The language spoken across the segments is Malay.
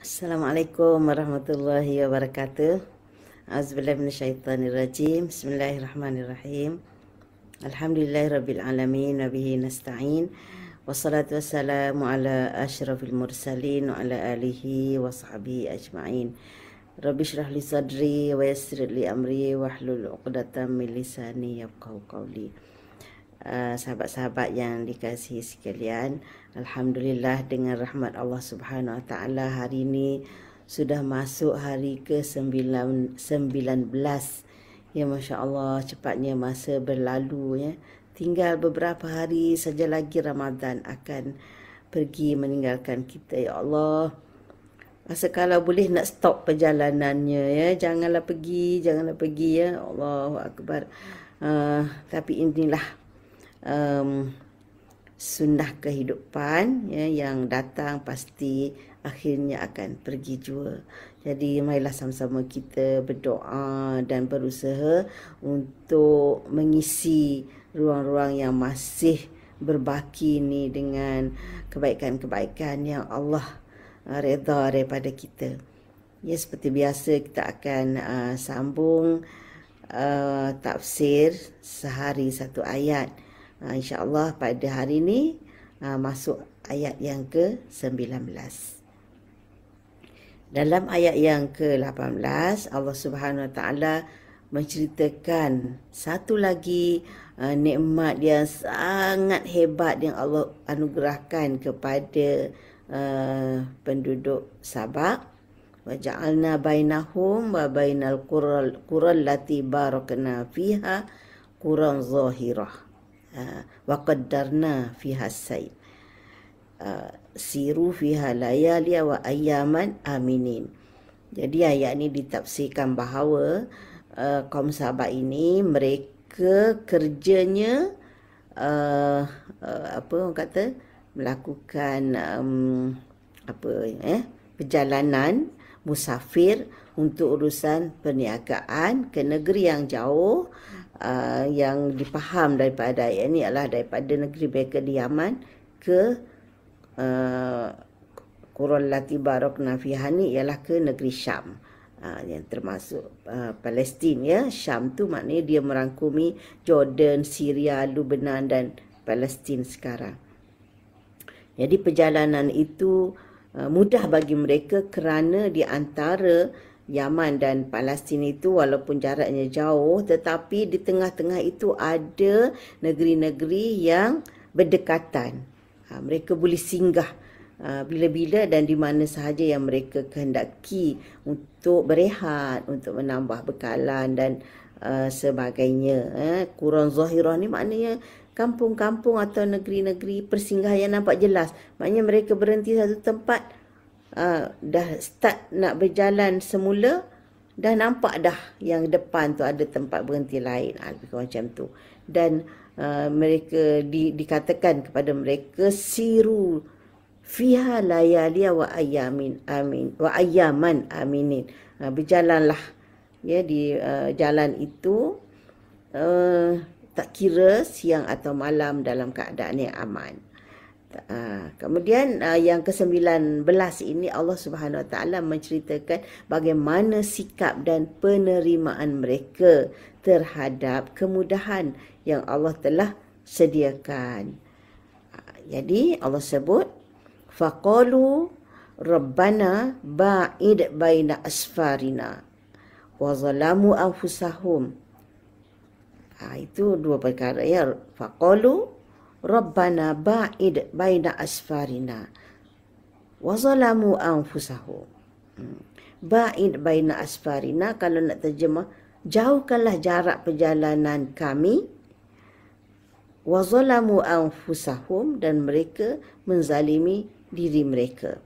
Assalamualaikum warahmatullahi wabarakatuh. Auzubillahi minasyaitonirrajim. Bismillahirrahmanirrahim. Alhamdulillahirabbil alamin wa bihi nasta'in. Wassalatu wassalamu ala asyrafil mursalin wa ala alihi wa sahbihi ajma'in. Rabbi shrah li sadri wa yassir li amri wahlul 'uqdatam min lisani yafqahu qawli. Sahabat-sahabat yang dikasihi sekalian, alhamdulillah dengan rahmat Allah Subhanahu Wa Taala hari ini sudah masuk hari ke-19. Ya, masya-Allah, cepatnya masa berlalu ya. Tinggal beberapa hari saja lagi Ramadan akan pergi meninggalkan kita. Ya Allah, rasa kalau boleh nak stop perjalanannya ya. Janganlah pergi ya. Allahu Akbar. Tapi inilah sunnah kehidupan ya, yang datang pasti akhirnya akan pergi jua. Jadi marilah sama-sama kita berdoa dan berusaha untuk mengisi ruang-ruang yang masih berbaki ni dengan kebaikan-kebaikan yang Allah redha daripada kita. Ya, seperti biasa kita akan sambung tafsir sehari satu ayat. InsyaAllah pada hari ini masuk ayat yang ke-19. Dalam ayat yang ke-18, Allah Subhanahu Wa Taala menceritakan satu lagi nikmat yang sangat hebat yang Allah anugerahkan kepada penduduk Sabak. Wa ja'alna bainahum wa bainal qural lati barakna fiha quran zahirah. Wa qaddarna fiha sayr siru fiha layali wa ayyaman aminin. Jadi ayat ini ditafsirkan bahawa kaum Sabak ini mereka kerjanya melakukan perjalanan musafir untuk urusan perniagaan ke negeri yang jauh. Yang dipaham daripada ayat ini adalah daripada negeri mereka di Yaman ke Qur'an lati barakna fiha ni ialah ke negeri Syam, yang termasuk Palestin ya. Syam tu maknanya dia merangkumi Jordan, Syria, Lebanon dan Palestin sekarang. Jadi perjalanan itu mudah bagi mereka kerana di antara Yaman dan Palestin itu walaupun jaraknya jauh, tetapi di tengah-tengah itu ada negeri-negeri yang berdekatan. Mereka boleh singgah bila-bila dan di mana sahaja yang mereka kehendaki untuk berehat, untuk menambah bekalan dan sebagainya. Quran Zahirah ni maknanya kampung-kampung atau negeri-negeri persinggahan yang nampak jelas. Maknanya mereka berhenti satu tempat, dah start nak berjalan semula, dah nampak dah yang depan tu ada tempat berhenti lain, lebih kurang macam tu. Dan mereka dikatakan kepada mereka siru fiha layali wa ayyaman aminin. Berjalanlah ya di jalan itu tak kira siang atau malam dalam keadaan yang aman. Kemudian yang ke-19 ini Allah Subhanahu Wa Taala menceritakan bagaimana sikap dan penerimaan mereka terhadap kemudahan yang Allah telah sediakan. Jadi Allah sebut faqalu rabbana ba'id baina asfarina wa zalamu anfusahum. Itu dua perkara ya. Faqalu Rabbana ba'id baina asfarina wa zalamu anfusahum. Ba'id baina asfarina, kalau nak terjemah, jauhkanlah jarak perjalanan kami, wa zalamu anfusahum, dan mereka menzalimi diri mereka.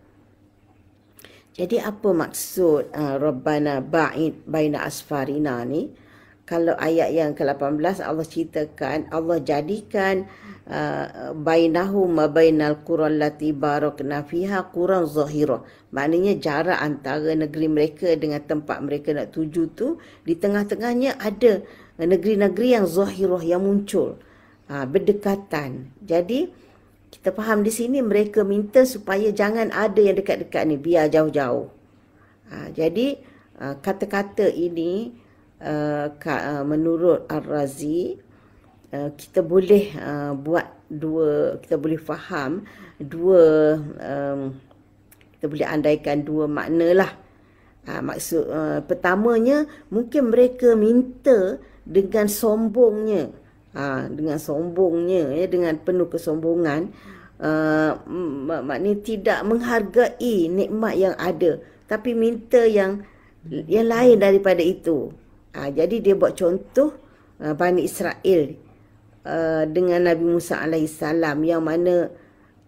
Jadi apa maksud Rabbana ba'id baina asfarina ni? Kalau ayat yang ke-18 Allah ceritakan, Allah jadikan bainahum wa bainal quran lati barakna fiha quran zahirah. Maknanya jarak antara negeri mereka dengan tempat mereka nak tuju tu, di tengah-tengahnya ada negeri-negeri yang zahirah yang muncul, berdekatan. Jadi Kita faham di sini mereka minta supaya jangan ada yang dekat-dekat ni, biar jauh-jauh. Jadi kata-kata ini menurut Ar-Razi, kita boleh kita boleh faham kita boleh andaikan dua makna lah. Maksud pertamanya, mungkin mereka minta dengan sombongnya, dengan penuh kesombongan, maknanya tidak menghargai nikmat yang ada, tapi minta yang lain daripada itu. Jadi dia buat contoh Bani Israel dengan Nabi Musa alaihissalam, yang mana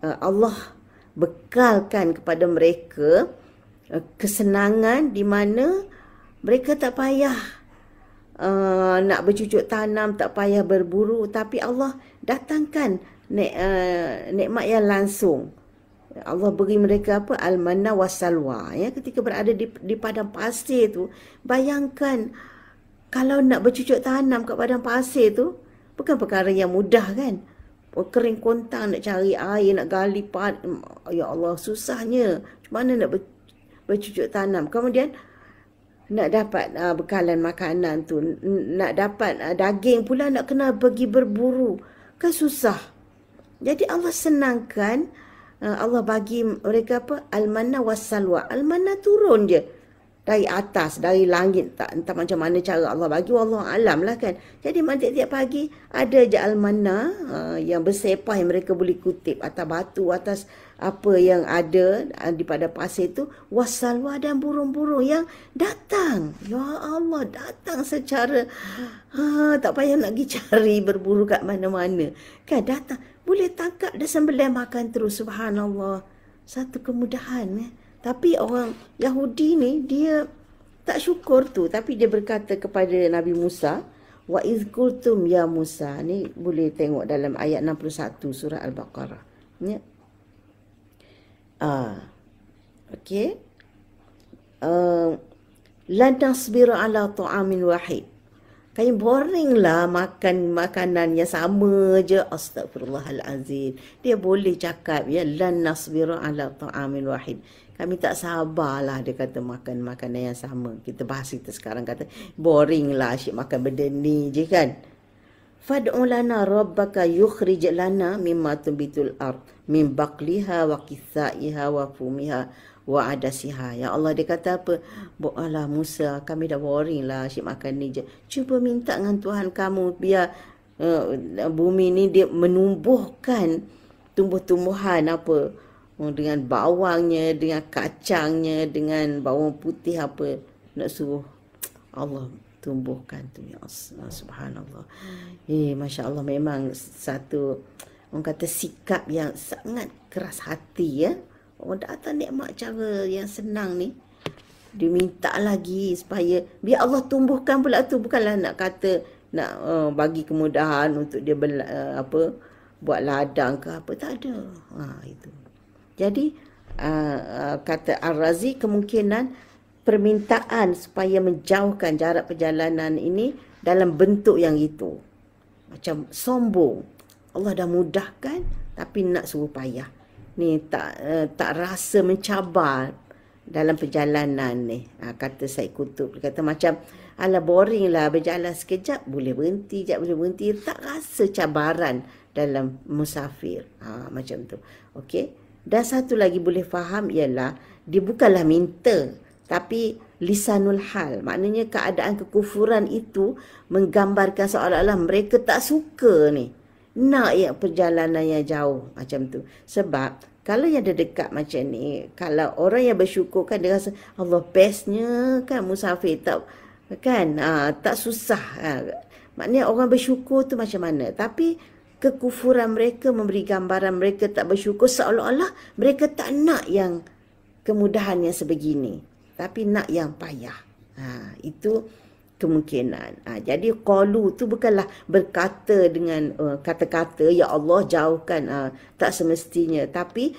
Allah bekalkan kepada mereka kesenangan di mana mereka tak payah nak bercucuk tanam, tak payah berburu, tapi Allah datangkan nikmat yang langsung. Allah beri mereka al-manna was-salwa, ya, ketika berada di padang pasir tu. Bayangkan kalau nak bercucuk tanam kat padang pasir tu bukan perkara yang mudah, kan? Kering kontang, nak cari air, nak gali ya Allah, susahnya. Macam mana nak bercucuk tanam? Kemudian nak dapat bekalan makanan tu, nak dapat daging pula, nak kena pergi berburu, kan susah. Jadi Allah senangkan, Allah bagi mereka al-manna was-salwa. Al-manna turun je dari atas, dari langit. Entah macam mana cara Allah bagi, wallahu alam lah, kan. Jadi tiap-tiap pagi ada je al-manna yang bersepah, yang mereka boleh kutip atas batu, atas apa yang ada di pada pasir tu. Was-salwa, dan burung-burung yang datang. Ya Allah, datang secara tak payah nak pergi cari berburu kat mana-mana, kan. Datang, boleh tangkap dan sembelih makan terus. Subhanallah, satu kemudahan, ya. Tapi orang Yahudi ni, dia tak syukur tu. Tapi dia berkata kepada Nabi Musa, wa iz qultum ya Musa. Ni boleh tengok dalam ayat 61 surah Al-Baqarah, ya. Okey. Lan tasbiru ala ta'amin wahid. Kayak boring lah makan makanan yang sama je. Astagfirullahalazim. Dia boleh cakap, ya, lan nasbiru ala ta'amin wahid. Kami tak sabarlah, dia kata, makan makanan yang sama. Kita bahas kita sekarang kata boring lah asyik makan benda ni je, kan. Fad'u lana rabbaka yukhrij lana mimma tumbitul ard min baqliha wa qithaiha wa fumiha wa adasiha. Ya Allah, dia kata apa? Alah Musa, kami dah boring lah asyik makan ni je. Cuba minta dengan Tuhan kamu, biar bumi ni dia menumbuhkan tumbuh-tumbuhan apa, dengan bawangnya, dengan kacangnya, dengan bawang putih apa. Nak suruh Allah tumbuhkan tu, ya subhanallah. Masya Allah, memang satu, orang kata, sikap yang sangat keras hati, ya. Orang datang nikmat cara yang senang ni, dia minta lagi supaya biar Allah tumbuhkan pula tu. Bukanlah nak kata nak bagi kemudahan untuk dia buat ladang ke apa, tak ada. Itu. Jadi kata Ar-Razi, kemungkinan permintaan supaya menjauhkan jarak perjalanan ini dalam bentuk yang itu, macam sombong. Allah dah mudahkan, tapi nak suruh payah. Ni tak rasa mencabar dalam perjalanan ni. Kata Said Qutb, kata macam ala boring lah berjalan sekejap, boleh berhenti, tak rasa cabaran dalam musafir. Macam tu. Okey. Dan satu lagi boleh faham ialah dia bukanlah minta, tapi lisanul hal. Maknanya keadaan kekufuran itu menggambarkan seolah-olah mereka tak suka ni, nak yang perjalanan yang jauh macam tu. Sebab kalau yang ada dekat macam ni, kalau orang yang bersyukur, kan dia rasa Allah bestnya, kan, musafir, tak, kan, tak susah. Maknanya orang bersyukur tu macam mana. Tapi kekufuran mereka memberi gambaran mereka tak bersyukur, seolah-olah mereka tak nak yang kemudahan yang sebegini, tapi nak yang payah. Itu kemungkinan. Jadi qalu tu bukanlah berkata dengan kata-kata ya Allah jauhkan, tak semestinya, tapi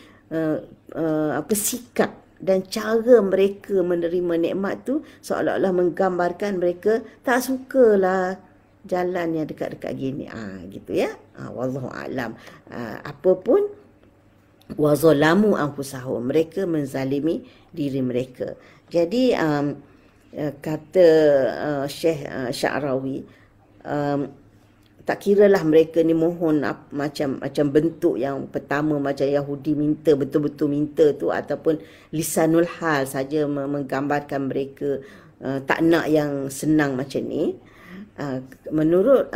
sikap dan cara mereka menerima nikmat tu seolah-olah menggambarkan mereka tak sukalah jalan yang dekat-dekat gini. Gitu, ya. Wallahu alam. Apapun wa zalamu anfusahum, mereka menzalimi diri mereka. Jadi kata Syekh Sya'rawi, tak kiralah mereka ni mohon macam bentuk yang pertama macam Yahudi minta, betul-betul minta tu, ataupun lisanul hal saja menggambarkan mereka tak nak yang senang macam ni. Menurut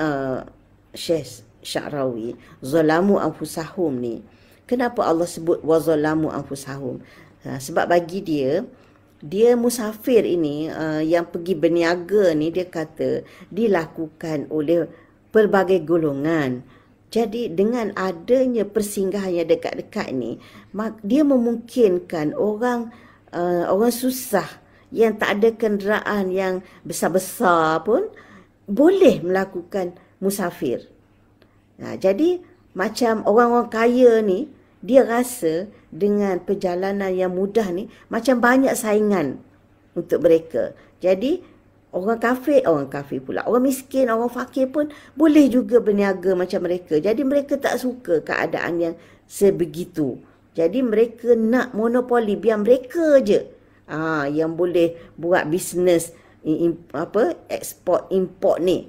Syekh Sya'rawi, zalamu anfusahum ni, kenapa Allah sebut wa zalamu anfusahum? Sebab bagi dia musafir ini yang pergi berniaga ni, dia kata dilakukan oleh pelbagai golongan. Jadi dengan adanya persinggahan yang dekat-dekat ni, dia memungkinkan orang susah yang tak ada kenderaan yang besar-besar pun boleh melakukan musafir. Jadi macam orang-orang kaya ni, dia rasa dengan perjalanan yang mudah ni macam banyak saingan untuk mereka. Jadi orang kafir pula, orang miskin, orang fakir pun boleh juga berniaga macam mereka. Jadi mereka tak suka keadaan yang sebegitu. Jadi mereka nak monopoli, biar mereka je yang boleh buat bisnes ekspor import ni.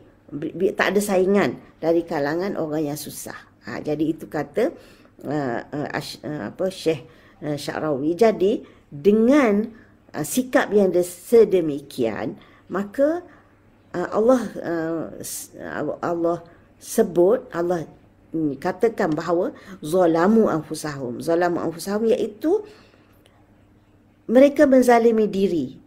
Tak ada saingan dari kalangan orang yang susah. Jadi itu kata Syekh Sya'rawi. Jadi dengan sikap yang sedemikian, maka Allah katakan bahawa zalamu anfusahum. Zalamu anfusahum iaitu mereka menzalimi diri.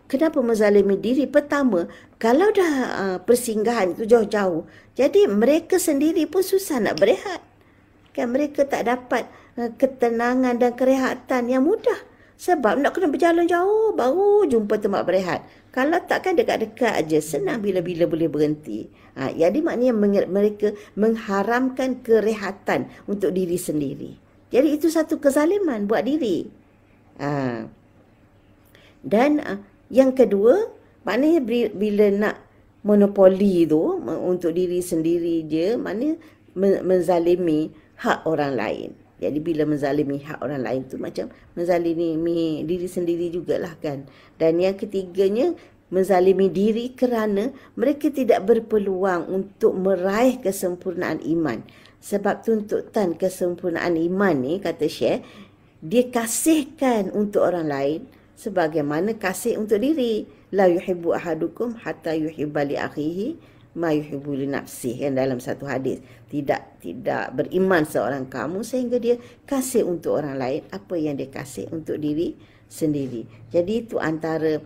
Kenapa menzalimi diri? Pertama, kalau dah persinggahan itu jauh-jauh, jadi mereka sendiri pun susah nak berehat. Kan mereka tak dapat ketenangan dan kerehatan yang mudah. Sebab nak kena berjalan jauh baru jumpa tempat berehat. Kalau takkan dekat-dekat aja, senang bila-bila boleh berhenti. Jadi maknanya mereka mengharamkan kerehatan untuk diri sendiri. Jadi itu satu kezaliman buat diri. Dan yang kedua, maknanya bila nak monopoli tu untuk diri sendiri je, maknanya menzalimi hak orang lain. Jadi bila menzalimi hak orang lain tu macam menzalimi diri sendiri jugalah kan. Dan yang ketiganya, menzalimi diri kerana mereka tidak berpeluang untuk meraih kesempurnaan iman. Sebab tuntutan kesempurnaan iman ni, kata Syekh, dia kasihkan untuk orang lain sebagaimana kasih untuk diri. La yuhibbu ahadukum hatta yuhibba li akhihi ma yuhibbu li nafsihi, kan, dalam satu hadis. Tidak beriman seorang kamu sehingga dia kasih untuk orang lain apa yang dia kasih untuk diri sendiri. Jadi itu antara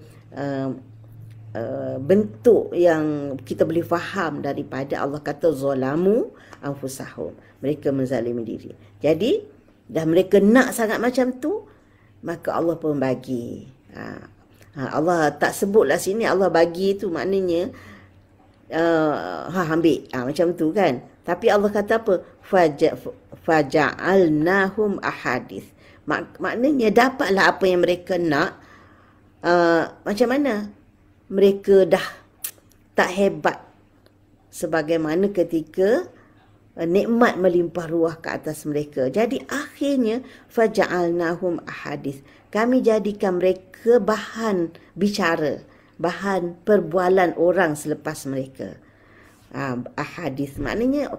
bentuk yang kita boleh faham daripada Allah kata zalamu anfusahum, mereka menzalimi diri. Jadi dah mereka nak sangat macam tu, maka Allah pun bagi. Allah tak sebutlah sini Allah bagi tu maknanya ambil macam tu kan. Tapi Allah kata apa? Faja'alnahum ahadith. Maknanya dapatlah apa yang mereka nak. Macam mana? Mereka dah tak hebat sebagaimana ketika nikmat melimpah ruah ke atas mereka. Jadi akhirnya faja'alnahum ahadith. Kami jadikan mereka bahan bicara, bahan perbualan orang selepas mereka. Ahadith maknanya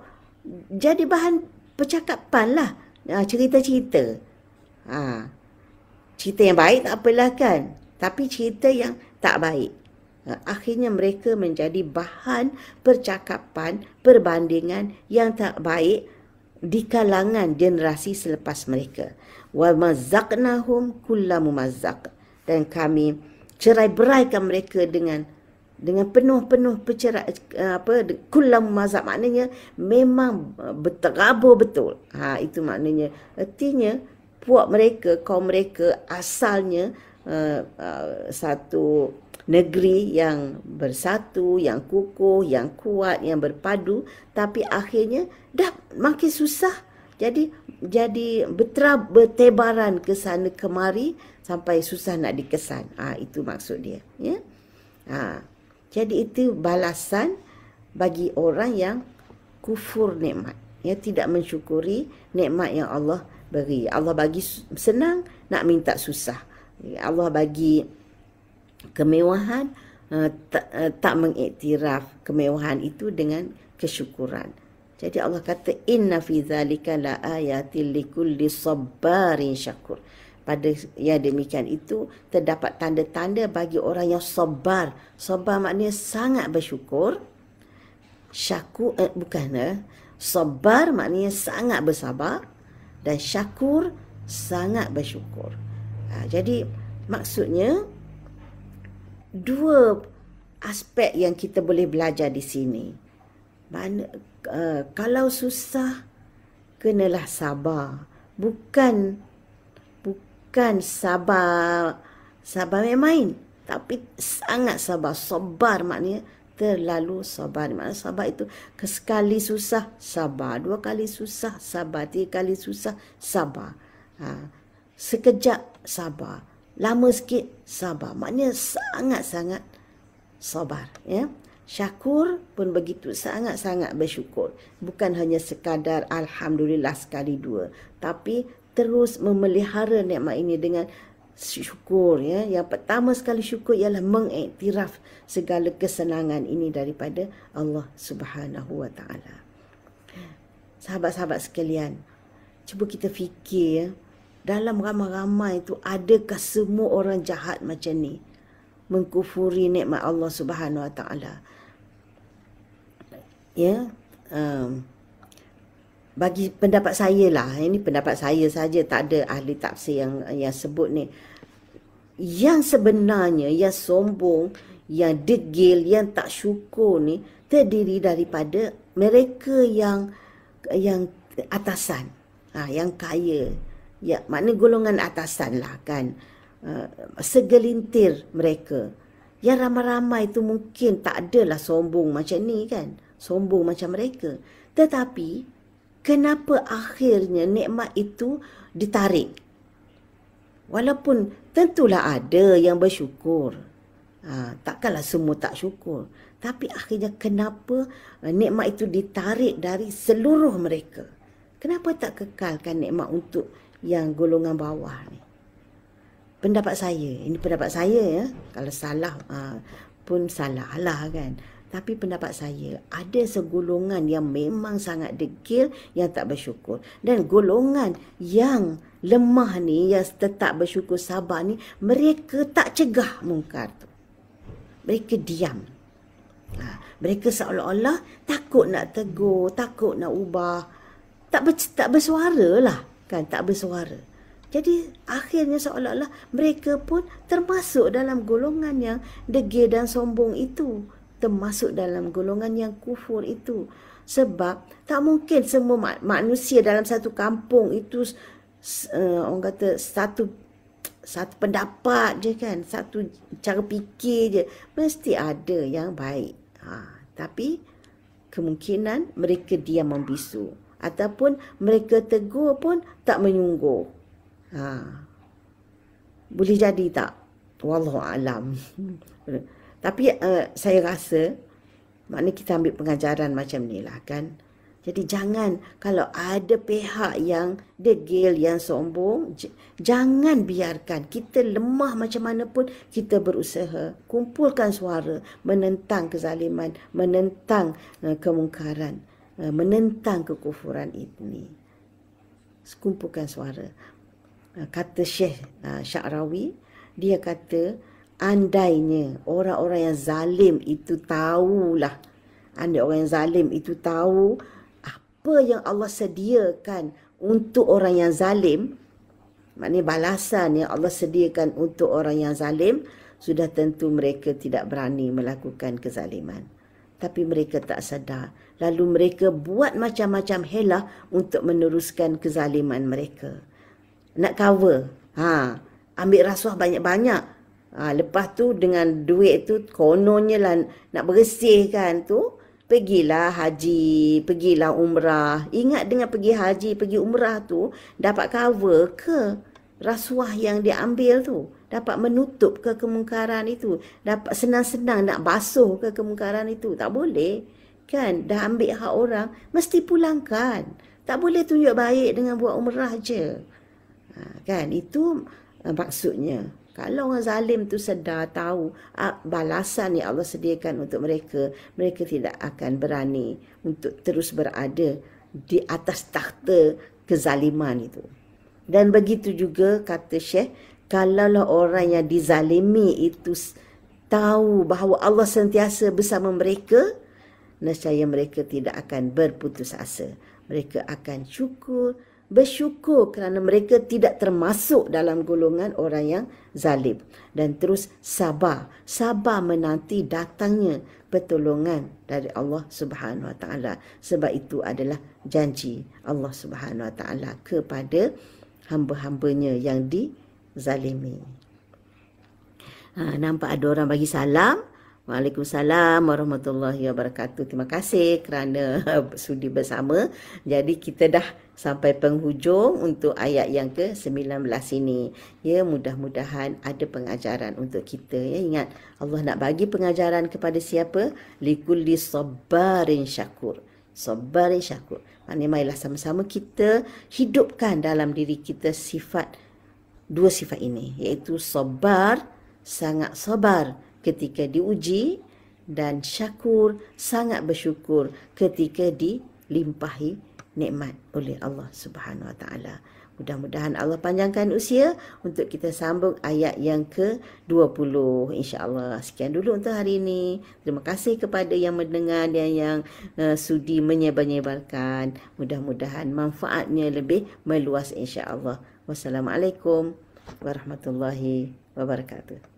jadi bahan percakapan lah, cerita-cerita. Cerita yang baik tak apalah kan, tapi cerita yang tak baik, akhirnya mereka menjadi bahan percakapan, perbandingan yang tak baik di kalangan generasi selepas mereka. Wa mazzaqnahum kulla mumazzaq, dan kami cerai-beraikan mereka dengan penuh kulla mumazzaq, maknanya memang berterabur betul. Itu maknanya, artinya kaum mereka asalnya satu negeri yang bersatu, yang kukuh, yang kuat, yang berpadu, tapi akhirnya dah makin susah. Jadi bertebaran ke sana kemari sampai susah nak dikesan. Itu maksud dia, ya. Jadi itu balasan bagi orang yang kufur nikmat, ya, tidak mensyukuri nikmat yang Allah beri. Allah bagi senang, nak minta susah. Allah bagi kemewahan, tak mengiktiraf kemewahan itu dengan kesyukuran. Jadi Allah kata inna fi dzalika la ayatil likulli sabbarin syakur. Pada yang demikian itu terdapat tanda-tanda bagi orang yang sabar. Sabar maknanya sangat bersyukur. Syakur sabar maknanya sangat bersabar, dan syakur sangat bersyukur. Jadi maksudnya dua aspek yang kita boleh belajar di sini. Kalau susah, kenalah sabar. Bukan sabar main-main, tapi sangat sabar. Sabar maknanya terlalu sabar. Maknanya sabar itu sekali susah, sabar. 2 kali susah, sabar. 3 kali susah, sabar. Sekejap, sabar. Lama sikit, sabar. Maknanya sangat-sangat sabar. Ya. Syakur pun begitu, sangat-sangat bersyukur. Bukan hanya sekadar alhamdulillah sekali 2, tapi terus memelihara nikmat ini dengan syukur. Ya. Yang pertama sekali syukur ialah mengiktiraf segala kesenangan ini daripada Allah Subhanahu Wa Taala. Sahabat-sahabat sekalian, cuba kita fikir, ya, dalam ramai-ramai itu adakah semua orang jahat macam ni, mengkufuri nikmat Allah Subhanahu Wa Taala? Ya, bagi pendapat saya lah, ini pendapat saya saja, tak ada ahli tafsir yang sebut ni. Yang sebenarnya, yang sombong, yang degil, yang tak syukur ni terdiri daripada mereka yang atasan, yang kaya, ya, maknanya golongan atasan lah kan. Segelintir mereka. Yang ramai-ramai itu mungkin tak adalah sombong macam ni kan, sombong macam mereka. Tetapi kenapa akhirnya nikmat itu ditarik? Walaupun tentulah ada yang bersyukur. Takkanlah semua tak syukur. Tapi akhirnya kenapa nikmat itu ditarik dari seluruh mereka? Kenapa tak kekalkan nikmat untuk yang golongan bawah ni? Pendapat saya, ini pendapat saya ya. Kalau salah pun salah lah kan. Tapi pendapat saya, ada segolongan yang memang sangat degil, yang tak bersyukur. Dan golongan yang lemah ni, yang tetap bersyukur, sabar ni, mereka tak cegah mungkar tu. Mereka diam. Mereka seolah-olah takut nak tegur, takut nak ubah. Tak bersuara lah kan, tak bersuara. Jadi akhirnya seolah-olah mereka pun termasuk dalam golongan yang degil dan sombong itu. Termasuk dalam golongan yang kufur itu. Sebab tak mungkin semua manusia dalam satu kampung itu orang kata satu pendapat je kan, satu cara fikir je. Mesti ada yang baik. Tapi kemungkinan mereka diam membisu, ataupun mereka tegur pun tak menyungguh. Boleh jadi tak? Wallahu alam. Tapi saya rasa, maknanya kita ambil pengajaran macam ni lah kan. Jadi jangan, kalau ada pihak yang degil, yang sombong, jangan biarkan. Kita lemah macam mana pun, kita berusaha kumpulkan suara, menentang kezaliman, menentang kemungkaran, menentang kekufuran ini. Kumpulkan suara. Kata Syekh Sya'rawi, dia kata, andainya orang-orang yang zalim itu tahulah, andai orang yang zalim itu tahu apa yang Allah sediakan untuk orang yang zalim, maknanya balasan yang Allah sediakan untuk orang yang zalim, sudah tentu mereka tidak berani melakukan kezaliman. Tapi mereka tak sedar. Lalu mereka buat macam-macam helah untuk meneruskan kezaliman mereka. Nak cover, ambil rasuah banyak-banyak. Lepas tu dengan duit tu kononnya lah nak bersihkan tu, pergilah haji, pergilah umrah. Ingat dengan pergi haji, pergi umrah tu dapat cover ke rasuah yang dia ambil tu? Dapat menutup ke kemungkaran itu? Dapat senang-senang nak basuh ke kemungkaran itu? Tak boleh. Kan dah ambil hak orang, mesti pulangkan. Tak boleh tunjuk baik dengan buat umrah je. Kan? Itu maksudnya. Kalau orang zalim tu sedar, tahu balasan yang Allah sediakan untuk mereka, mereka tidak akan berani untuk terus berada di atas takhta kezaliman itu. Dan begitu juga kata Syekh, kalaulah orang yang dizalimi itu tahu bahawa Allah sentiasa bersama mereka, nescaya mereka tidak akan berputus asa. Mereka akan bersyukur kerana mereka tidak termasuk dalam golongan orang yang zalim. Dan terus sabar menanti datangnya pertolongan dari Allah Subhanahu Wa Taala. Sebab itu adalah janji Allah Subhanahu Wa Taala kepada hamba-hambanya yang dizalimi. Nampak ada orang bagi salam. Waalaikumsalam warahmatullahi wabarakatuh. Terima kasih kerana sudi bersama. Jadi kita dah sampai penghujung untuk ayat yang ke-19 ini. Ya, mudah-mudahan ada pengajaran untuk kita. Ya, ingat, Allah nak bagi pengajaran kepada siapa? Likulli sabarin syakur. Sabarin syakur. Maknanya marilah sama-sama kita hidupkan dalam diri kita dua sifat ini. Iaitu sabar, sangat sabar ketika diuji, dan syakur, sangat bersyukur ketika dilimpahi nikmat oleh Allah Subhanahu Wa Taala. Mudah-mudahan Allah panjangkan usia untuk kita sambung ayat yang ke-20 insya-Allah. Sekian dulu untuk hari ini. Terima kasih kepada yang mendengar dan yang sudi menyebar-nyebarkan. Mudah-mudahan manfaatnya lebih meluas insya-Allah. Wassalamualaikum warahmatullahi wabarakatuh.